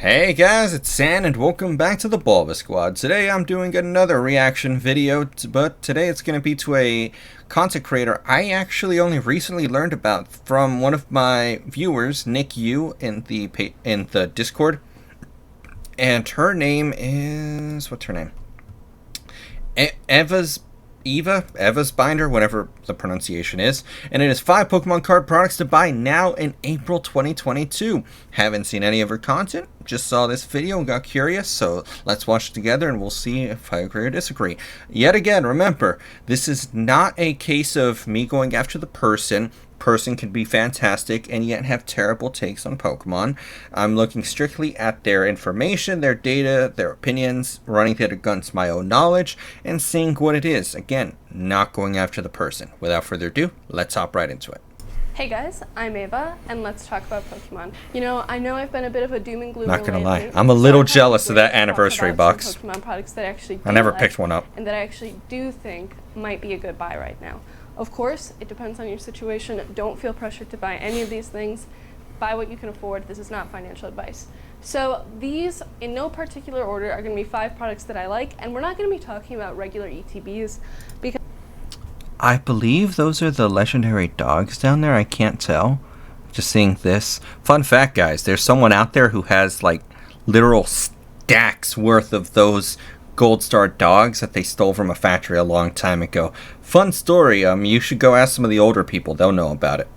Hey guys, it's San and welcome back to the BulbaSquad. Today I'm doing another reaction video, but today it's going to be to a content creator I actually only recently learned about from one of my viewers, Nick Yu, in the Discord. And her name is... what's her name? Eva's Binder, whatever the pronunciation is, and it is 5 Pokemon card products to buy now in April 2022. Haven't seen any of her content, just saw this video and got curious, so let's watch it together and we'll see if I agree or disagree. Yet again, remember, this is not a case of me going after the person. Person can be fantastic and yet have terrible takes on Pokemon. I'm looking strictly at their information, their data, their opinions, running that against my own knowledge, and seeing what it is. Again, not going after the person. Without further ado, let's hop right into it. Hey guys, I'm Ava, and let's talk about Pokemon. You know, I know I've been a bit of a doom and gloom. Not gonna lie, I'm a little jealous of that anniversary box. Pokemon products that I never picked one up, and that I actually do think might be a good buy right now. Of course, it depends on your situation. Don't feel pressured to buy any of these things. Buy what you can afford. This is not financial advice. So these, in no particular order, are going to be 5 products that I like, and we're not going to be talking about regular ETBs because I believe those are the legendary dogs down there. I can't tell. Just seeing this. Fun fact, guys, there's someone out there who has like literal stacks worth of those Gold Star dogs that they stole from a factory a long time ago. Fun story. You should go ask some of the older people. They'll know about it.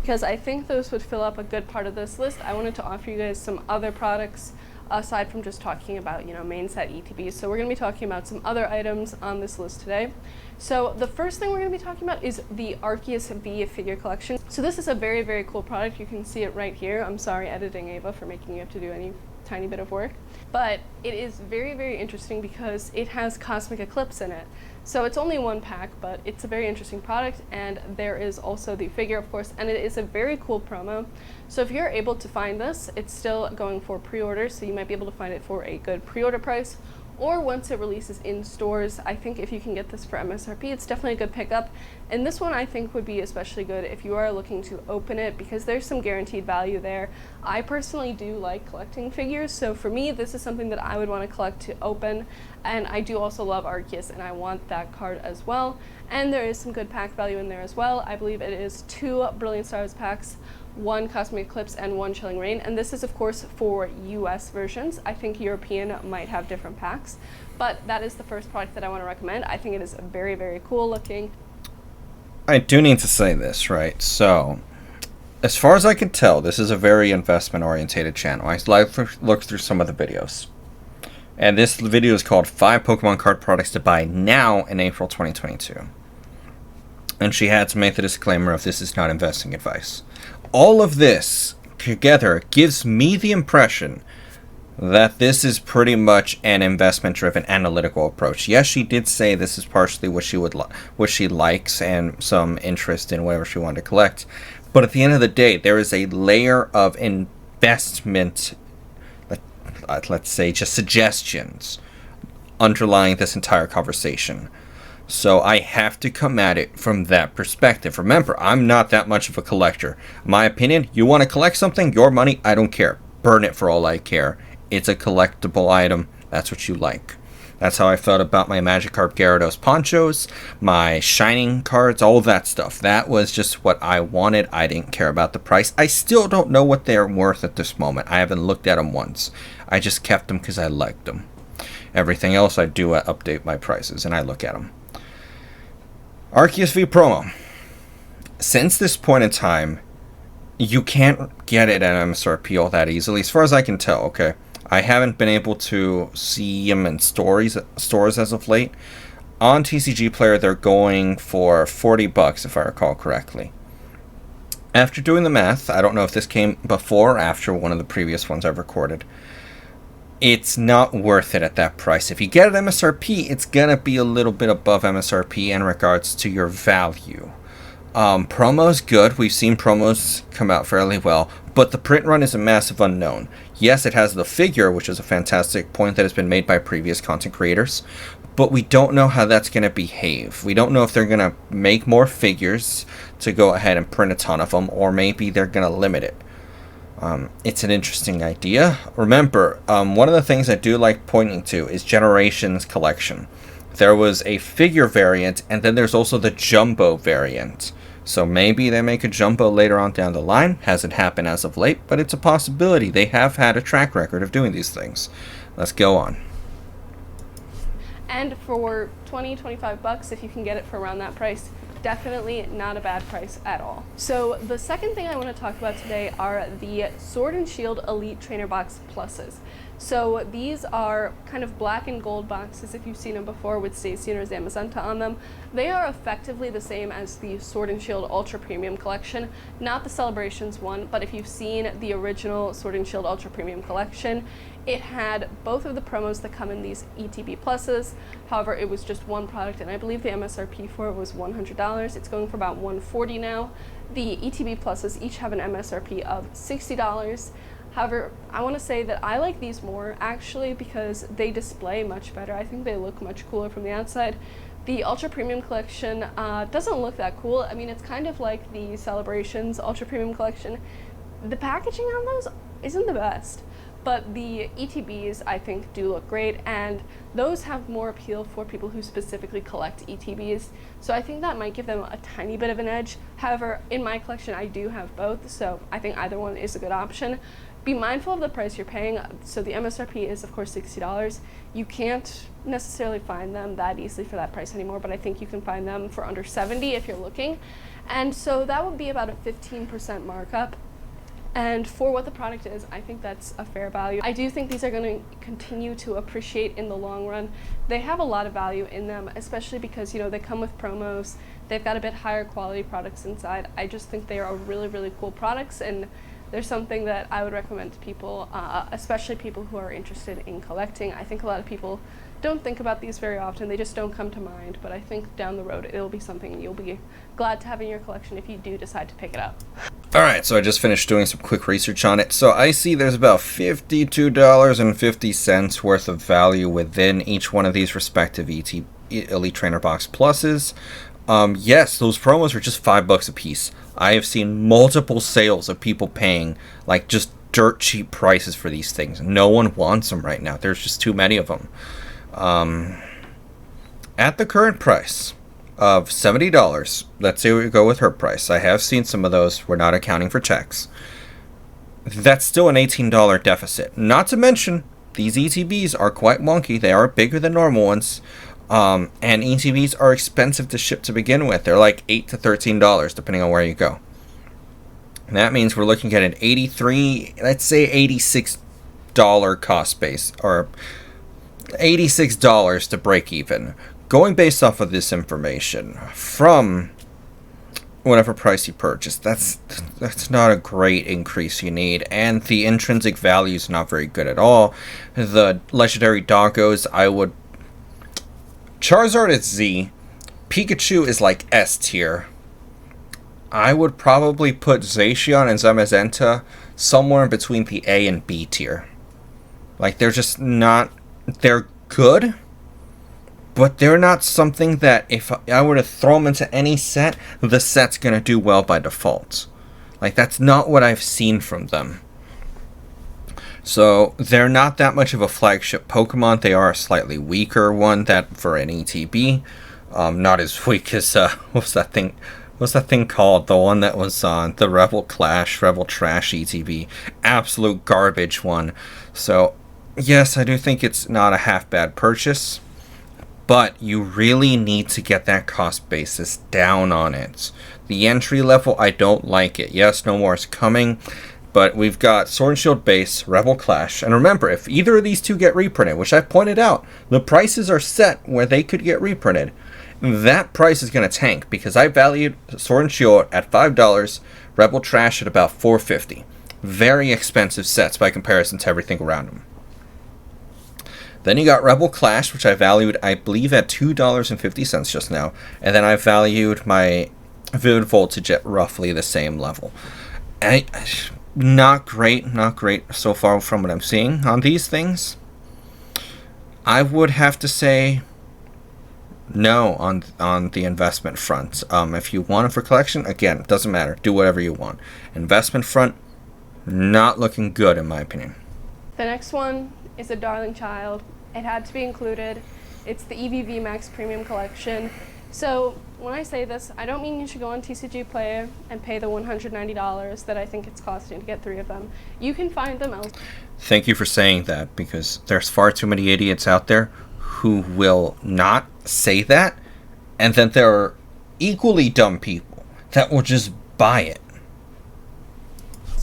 Because I think those would fill up a good part of this list. I wanted to offer you guys some other products aside from just talking about, main set ETBs. So we're going to be talking about some other items on this list today. So the first thing we're going to be talking about is the Arceus V figure collection. So this is a very, very cool product. You can see it right here. I'm sorry, editing Ava, for making you have to do any tiny bit of work. But it is very, very interesting because it has Cosmic Eclipse in it. So it's only one pack, but it's a very interesting product, and there is also the figure, of course, and it is a very cool promo. So if you're able to find this, it's still going for pre-order, so you might be able to find it for a good pre-order price, or once it releases in stores. I think if you can get this for MSRP, it's definitely a good pickup. And this one I think would be especially good if you are looking to open it, because there's some guaranteed value there. I personally do like collecting figures, so for me this is something that I would want to collect to open. And I do also love Arceus, and I want that card as well. And there is some good pack value in there as well. I believe it is 2 Brilliant Stars packs, 1 Cosmic Eclipse, and 1 Chilling Reign. And this is, of course, for US versions. I think European might have different packs. But that is the first product that I want to recommend. I think it is very, very cool looking. I do need to say this, right? So, as far as I can tell, this is a very investment-oriented channel. I looked through some of the videos. And this video is called 5 Pokemon card products to buy now in April 2022. And she had to make the disclaimer of this is not investing advice. All of this together gives me the impression that this is pretty much an investment-driven analytical approach. Yes, she did say this is partially what she likes and some interest in whatever she wanted to collect. But at the end of the day, there is a layer of investment, let's say just suggestions, underlying this entire conversation. So I have to come at it from that perspective. Remember, I'm not that much of a collector. My opinion, you want to collect something, your money, I don't care. Burn it for all I care. It's a collectible item. That's what you like. That's how I felt about my Magikarp Gyarados ponchos, my Shining cards, all that stuff. That was just what I wanted. I didn't care about the price. I still don't know what they're worth at this moment. I haven't looked at them once. I just kept them because I liked them. Everything else I do update my prices and I look at them. Arceus V promo. Since this point in time, you can't get it at MSRP all that easily, as far as I can tell, okay? I haven't been able to see them in stores as of late. On TCG Player, they're going for $40, if I recall correctly. After doing the math, I don't know if this came before or after one of the previous ones I've recorded. It's not worth it at that price. If you get it at MSRP, it's going to be a little bit above MSRP in regards to your value. Promo's good. We've seen promos come out fairly well, but the print run is a massive unknown. Yes, it has the figure, which is a fantastic point that has been made by previous content creators, but we don't know how that's going to behave. We don't know if they're going to make more figures to go ahead and print a ton of them, or maybe they're going to limit it. It's an interesting idea. Remember, one of the things I do like pointing to is Generations Collection. There was a figure variant, and then there's also the jumbo variant. So maybe they make a jumbo later on down the line. Hasn't happened as of late, but it's a possibility. They have had a track record of doing these things. Let's go on. And for 25 bucks, if you can get it for around that price, definitely not a bad price at all. So the second thing I want to talk about today are the Sword and Shield Elite Trainer Box Pluses. So these are kind of black and gold boxes, if you've seen them before, with Stacian or Zamazenta on them. They are effectively the same as the Sword and Shield Ultra Premium Collection, not the Celebrations one, but if you've seen the original Sword and Shield Ultra Premium Collection, it had both of the promos that come in these ETB Pluses. However, it was just one product, and I believe the MSRP for it was $100. It's going for about $140 now. The ETB Pluses each have an MSRP of $60. However, I want to say that I like these more, actually, because they display much better. I think they look much cooler from the outside. The Ultra Premium Collection doesn't look that cool. I mean, it's kind of like the Celebrations Ultra Premium Collection. The packaging on those isn't the best, but the ETBs, I think, do look great, and those have more appeal for people who specifically collect ETBs, so I think that might give them a tiny bit of an edge. However, in my collection, I do have both, so I think either one is a good option. Be mindful of the price you're paying. So the MSRP is, of course, $60. You can't necessarily find them that easily for that price anymore, but I think you can find them for under $70 if you're looking. And so that would be about a 15% markup. And for what the product is, I think that's a fair value. I do think these are going to continue to appreciate in the long run. They have a lot of value in them, especially because, you know, they come with promos. They've got a bit higher quality products inside. I just think they are really, really cool products, and they're something that I would recommend to people, especially people who are interested in collecting. I think a lot of people don't think about these very often. They just don't come to mind, but I think down the road it'll be something you'll be glad to have in your collection if you do decide to pick it up. Alright, so I just finished doing some quick research on it. So I see there's about $52.50 worth of value within each one of these respective Elite Trainer Box Pluses. Yes, those promos are just $5 a piece. I have seen multiple sales of people paying like just dirt cheap prices for these things. No one wants them right now. There's just too many of them. At the current price of $70, let's say we go with her price. I have seen some of those. We're not accounting for checks. That's still an $18 deficit. Not to mention, these ETBs are quite wonky. They are bigger than normal ones. And ETBs are expensive to ship to begin with. They're like $8 to $13 depending on where you go. And that means we're looking at an let's say $86 cost base, or $86 to break even. Going based off of this information from whatever price you purchase, that's not a great increase you need, and the intrinsic value is not very good at all. The legendary doggos, Charizard is Z, Pikachu is like S tier. I would probably put Zacian and Zamazenta somewhere in between the A and B tier. Like, they're just not... They're good, but they're not something that if I were to throw them into any set, the set's going to do well by default. Like, that's not what I've seen from them. So, they're not that much of a flagship Pokemon. They are a slightly weaker one that for an ETB. Not as weak as, what's that thing called? The one that was on the Rebel Trash ETB. Absolute garbage one. So, yes, I do think it's not a half bad purchase, but you really need to get that cost basis down on it. The entry level, I don't like it. Yes, no more is coming, but we've got Sword and Shield base, Rebel Clash, and remember, if either of these two get reprinted, which I pointed out, the prices are set where they could get reprinted, that price is going to tank, because I valued Sword and Shield at $5, Rebel Trash at about $4.50. Very expensive sets by comparison to everything around them. Then you got Rebel Clash, which I valued, I believe, at $2.50 just now. And then I valued my Vivid Voltage at roughly the same level. Not great so far from what I'm seeing on these things. I would have to say no on the investment front. If you want it for collection, again, it doesn't matter. Do whatever you want. Investment front, Not looking good, in my opinion. The next one is a darling child. It had to be included. It's the EVV Max Premium Collection. So when I say this, I don't mean you should go on TCG Player and pay the $190 that I think it's costing to get 3 of them. You can find them elsewhere. Thank you for saying that, because there's far too many idiots out there who will not say that, and then there are equally dumb people that will just buy it.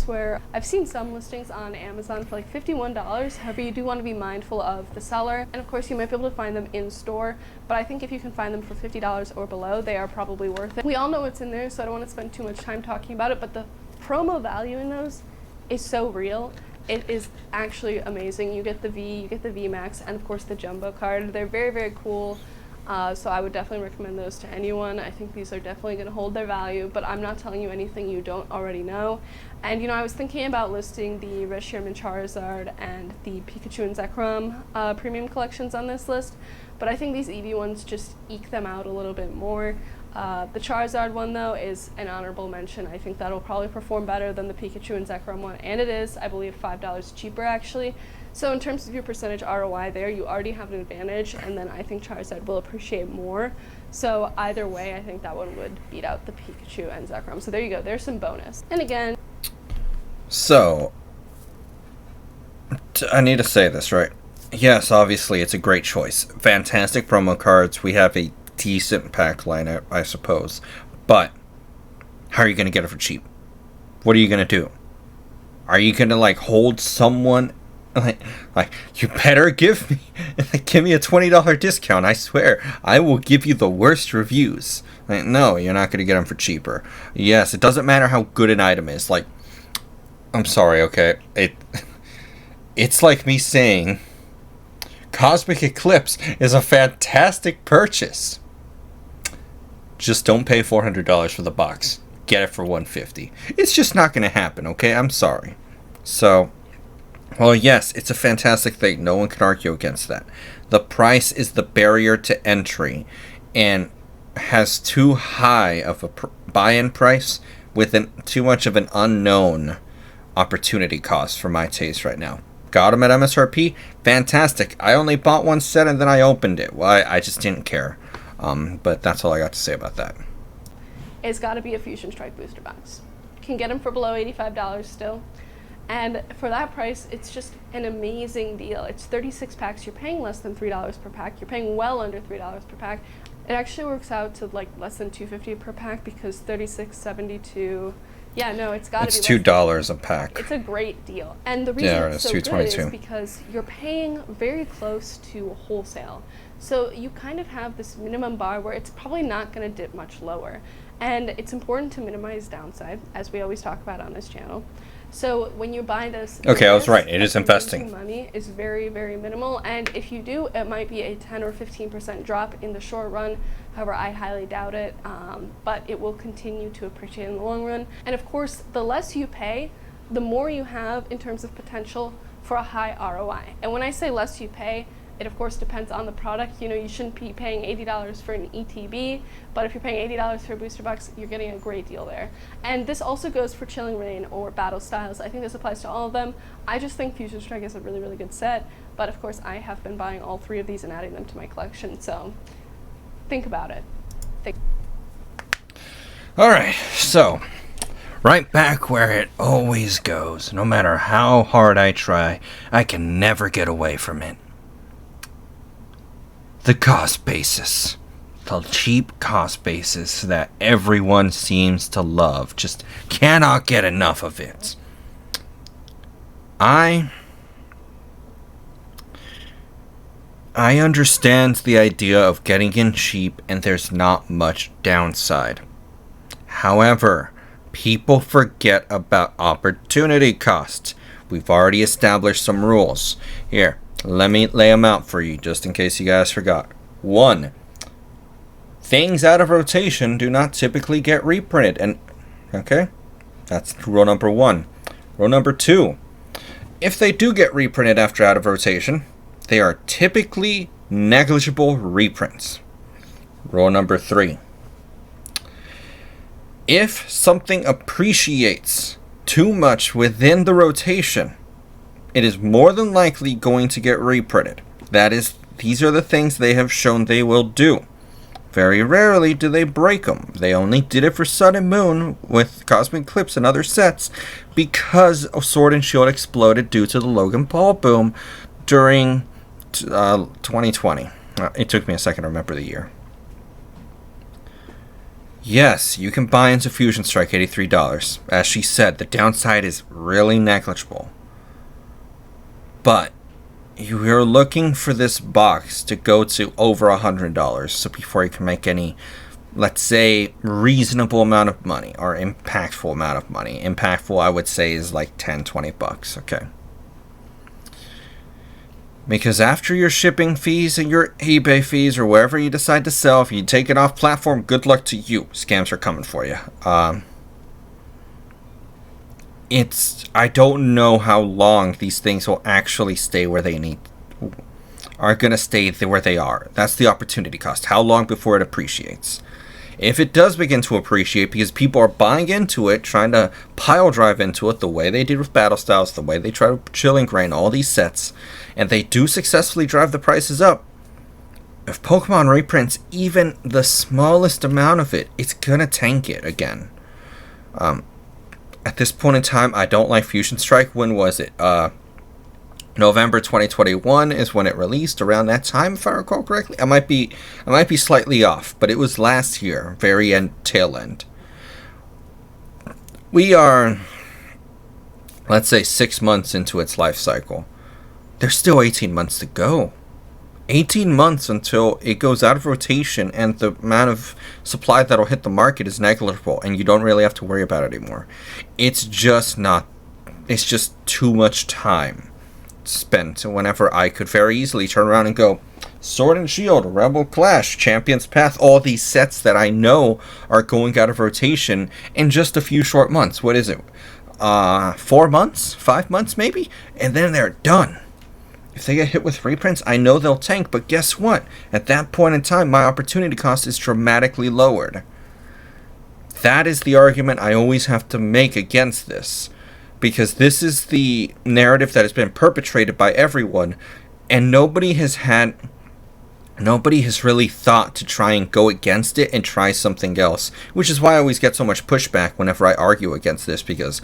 Where I've seen some listings on Amazon for like $51. However, you do want to be mindful of the seller, and of course you might be able to find them in store, but I think if you can find them for $50 or below, they are probably worth it. We all know what's in there, so I don't want to spend too much time talking about it, but the promo value in those is so real. It is actually amazing. You get the V, you get the V Max, and of course the jumbo card. They're very, very cool. So I would definitely recommend those to anyone. I think these are definitely going to hold their value, but I'm not telling you anything you don't already know. And I was thinking about listing the Reshiram Charizard and the Pikachu and Zekrom premium collections on this list, but I think these Eevee ones just eke them out a little bit more. The Charizard one, though, is an honorable mention. I think that'll probably perform better than the Pikachu and Zekrom one, and it is, I believe, $5 cheaper, actually. So in terms of your percentage ROI there, you already have an advantage, and then I think Charizard will appreciate more. So either way, I think that one would beat out the Pikachu and Zekrom. So there you go. There's some bonus. And again... So, I need to say this, right? Yes, obviously, it's a great choice. Fantastic promo cards. We have a decent pack lineup, I suppose. But, how are you going to get it for cheap? What are you going to do? Are you going to, like, hold someone... Like, you better give me a $20 discount. I swear, I will give you the worst reviews. Like, no, you're not going to get them for cheaper. Yes, it doesn't matter how good an item is. Like, I'm sorry, okay? It's like me saying Cosmic Eclipse is a fantastic purchase. Just don't pay $400 for the box. Get it for $150. It's just not going to happen, okay? I'm sorry. So... well, yes, it's a fantastic thing. No one can argue against that. The price is the barrier to entry and has too high of a buy-in price with too much of an unknown opportunity cost for my taste right now. Got them at MSRP? Fantastic. I only bought one set and then I opened it. Well, I just didn't care. But that's all I got to say about that. It's got to be a Fusion Strike booster box. You can get them for below $85 still. And for that price, it's just an amazing deal. It's 36 packs. You're paying less than $3 per pack. You're paying well under $3 per pack. It actually works out to like less than $2.50 per pack because 36.72. Yeah, no, it's got to be. It's $2 a pack. It's a great deal, and the reason it's so good is because you're paying very close to wholesale. So you kind of have this minimum bar where it's probably not going to dip much lower, and it's important to minimize downside, as we always talk about on this channel. So when you buy this, okay, I was right. It is investing. Money is very, very minimal, and if you do, it might be a 10 or 15% drop in the short run. However, I highly doubt it, but it will continue to appreciate in the long run. And of course, the less you pay, the more you have in terms of potential for a high ROI. And when I say less you pay, it of course depends on the product. You shouldn't be paying $80 for an ETB, but if you're paying $80 for a booster box, you're getting a great deal there. And this also goes for Chilling Reign or Battle Styles. I think this applies to all of them. I just think Fusion Strike is a really, really good set, but of course I have been buying all 3 of these and adding them to my collection, so think about it. Alright, so right back where it always goes. No matter how hard I try, I can never get away from it. The cost basis. The cheap cost basis that everyone seems to love. Just cannot get enough of it. I understand the idea of getting in cheap and there's not much downside. However, people forget about opportunity cost. We've already established some rules. Here, let me lay them out for you, just in case you guys forgot. 1. Things out of rotation do not typically get reprinted. And okay, that's rule number 1. Rule number 2. If they do get reprinted after out of rotation, they are typically negligible reprints. Rule number 3. If something appreciates too much within the rotation, it is more than likely going to get reprinted. These are the things they have shown they will do. Very rarely do they break them. They only did it for Sun and Moon with Cosmic Eclipse and other sets because Sword and Shield exploded due to the Logan Paul boom during 2020. It took me a second to remember the year. Yes, you can buy into Fusion Strike $83. As she said, the downside is really negligible. But you are looking for this box to go to over $100, so before you can make any, let's say, reasonable amount of money or impactful amount of money. Impactful, I would say, is like $10-20, okay? Because after your shipping fees and your eBay fees or wherever you decide to sell, if you take it off platform, good luck to you. Scams are coming for you. I don't know how long these things will actually stay where they are going to stay where they are. That's the opportunity cost. How long before it appreciates? If it does begin to appreciate because people are buying into it, trying to pile drive into it the way they did with Battle Styles, the way they try to Chilling Grain, all these sets, and they do successfully drive the prices up, if Pokemon reprints even the smallest amount of it, it's going to tank it again. At this point in time, I don't like Fusion Strike. When was it? November 2021 is when it released. Around that time, if I recall correctly. I might be slightly off, but it was last year, very tail end. We are, let's say, 6 months into its life cycle. There's still 18 months to go. 18 months until it goes out of rotation and the amount of supply that'll hit the market is negligible and you don't really have to worry about it anymore. It's just too much time spent whenever I could very easily turn around and go Sword and Shield, Rebel Clash, Champion's Path, all these sets that I know are going out of rotation in just a few short months. What is it? 4 months? 5 months maybe? And then they're done. If they get hit with reprints, I know they'll tank, but guess what? At that point in time, my opportunity cost is dramatically lowered. That is the argument I always have to make against this, because this is the narrative that has been perpetrated by everyone, and nobody has really thought to try and go against it and try something else, which is why I always get so much pushback whenever I argue against this, because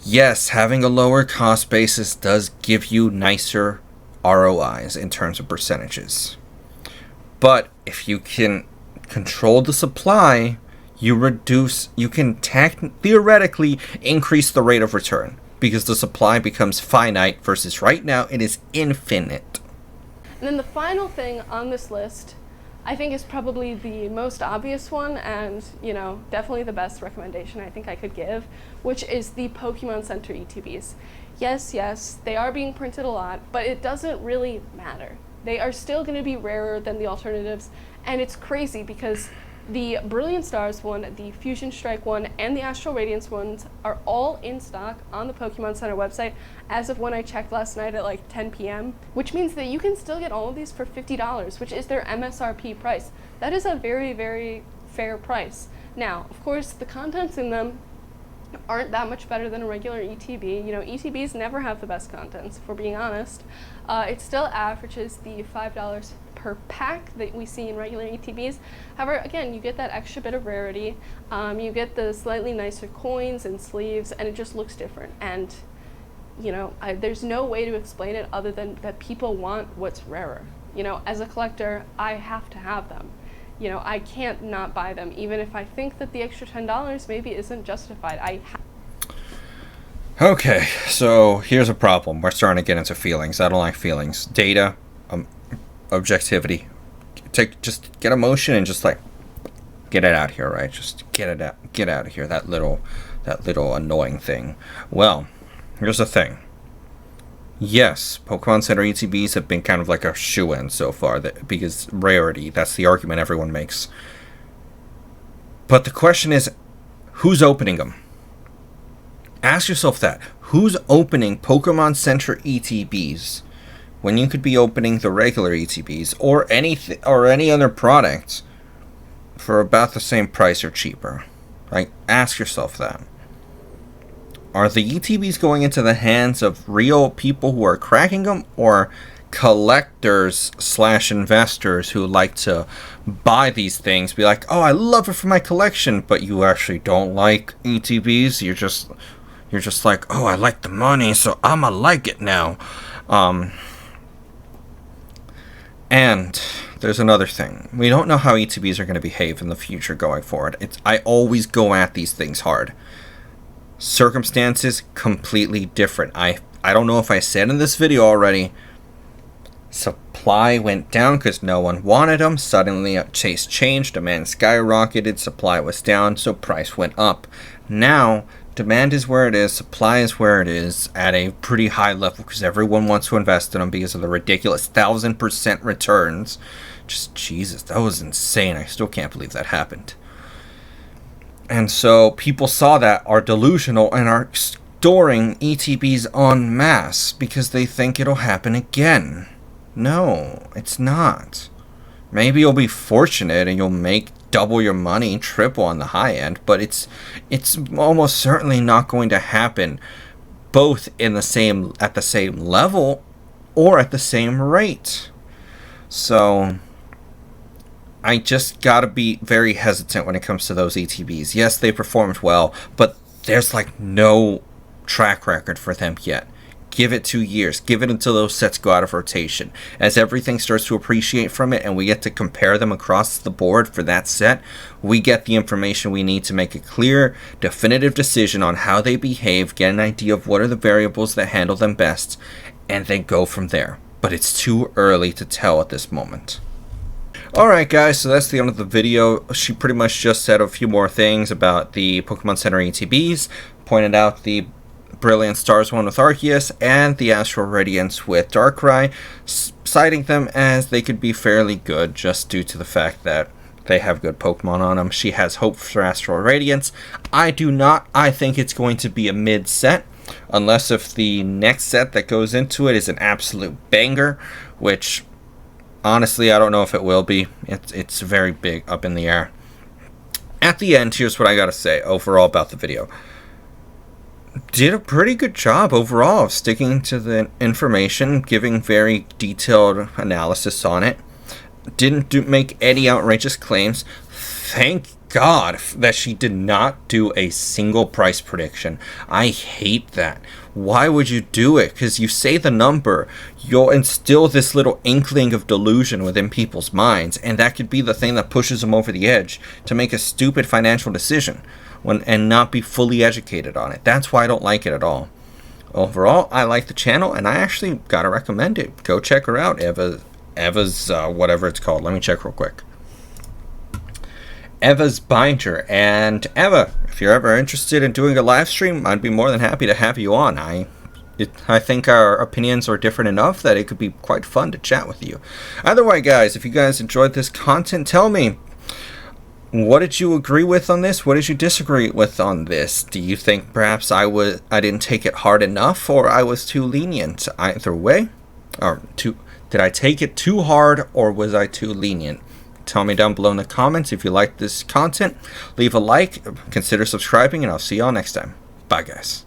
yes, having a lower cost basis does give you nicer ROIs in terms of percentages. But if you can control the supply, you can theoretically increase the rate of return because the supply becomes finite versus right now it is infinite. And then the final thing on this list, I think is probably the most obvious one and, definitely the best recommendation I think I could give, which is the Pokemon Center ETBs. Yes, they are being printed a lot, but it doesn't really matter. They are still going to be rarer than the alternatives, and it's crazy because the Brilliant Stars one, the Fusion Strike one, and the Astral Radiance ones are all in stock on the Pokemon Center website as of when I checked last night at like 10 p.m., which means that you can still get all of these for $50, which is their MSRP price. That is a very, very fair price. Now, of course, the contents in them aren't that much better than a regular ETB. ETBs never have the best contents, if we're being honest. It still averages the $5 per pack that we see in regular ETBs. However, again, you get that extra bit of rarity. You get the slightly nicer coins and sleeves, and it just looks different. And, there's no way to explain it other than that people want what's rarer. As a collector, I have to have them. I can't not buy them, even if I think that the extra $10 maybe isn't justified. Okay, so here's a problem. We're starting to get into feelings. I don't like feelings. Data, objectivity. Just get emotion and just get it out here, right? Just get out of here. That little annoying thing. Well, here's the thing. Yes, Pokemon Center ETBs have been kind of like a shoo-in so far, because rarity, that's the argument everyone makes. But the question is, who's opening them? Ask yourself that. Who's opening Pokemon Center ETBs when you could be opening the regular ETBs or any other product for about the same price or cheaper? Right? Ask yourself that. Are the ETBs going into the hands of real people who are cracking them, or collectors slash investors who like to buy these things, be like, oh, I love it for my collection, but you actually don't like ETBs? You're just like, oh, I like the money, so I'ma like it now. And there's another thing. We don't know how ETBs are going to behave in the future going forward. I always go at these things hard. Circumstances completely different. I don't know if I said in this video already, supply went down because no one wanted them. Suddenly chase changed, demand skyrocketed, supply was down, so price went up. Now demand is where it is, supply is where it is, at a pretty high level because everyone wants to invest in them because of the ridiculous 1000% returns. Just Jesus, that was insane. I still can't believe that happened. And so people saw that, are delusional, and are storing ETBs en masse because they think it'll happen again. No, it's not. Maybe you'll be fortunate and you'll make double your money, triple on the high end, but it's almost certainly not going to happen both at the same level or at the same rate. So I just gotta be very hesitant when it comes to those ETBs. Yes, they performed well, but there's like no track record for them yet. Give it 2 years. Give it until those sets go out of rotation. As everything starts to appreciate from it and we get to compare them across the board for that set, we get the information we need to make a clear, definitive decision on how they behave, get an idea of what are the variables that handle them best, and then go from there. But it's too early to tell at this moment. Alright guys, so that's the end of the video. She pretty much just said a few more things about the Pokemon Center ETBs, pointed out the Brilliant Stars one with Arceus, and the Astral Radiance with Darkrai, citing them as they could be fairly good just due to the fact that they have good Pokemon on them. She has hope for Astral Radiance. I do not. I think it's going to be a mid-set, unless if the next set that goes into it is an absolute banger, which honestly I don't know if it will be. It's very big up in the air. At the end, here's what I gotta say overall about the video. Did a pretty good job overall of sticking to the information, giving very detailed analysis on it. Didn't make any outrageous claims. Thank God that she did not do a single price prediction. I hate that. Why would you do it? Because you say the number, you'll instill this little inkling of delusion within people's minds, and that could be the thing that pushes them over the edge to make a stupid financial decision and not be fully educated on it. That's why I don't like it at all. Overall, I like the channel, and I actually gotta recommend it. Go check her out, Eva's whatever it's called. Let me check real quick. Eva's Binder. And Eva, if you're ever interested in doing a live stream, I'd be more than happy to have you on. I think our opinions are different enough that it could be quite fun to chat with you. Either way, guys, if you guys enjoyed this content, tell me, what did you agree with on this? What did you disagree with on this? Do you think perhaps I didn't take it hard enough, or I was too lenient? Either way, did I take it too hard, or was I too lenient? Tell me down below in the comments. If you like this content, leave a like, consider subscribing, and I'll see y'all next time. Bye, guys.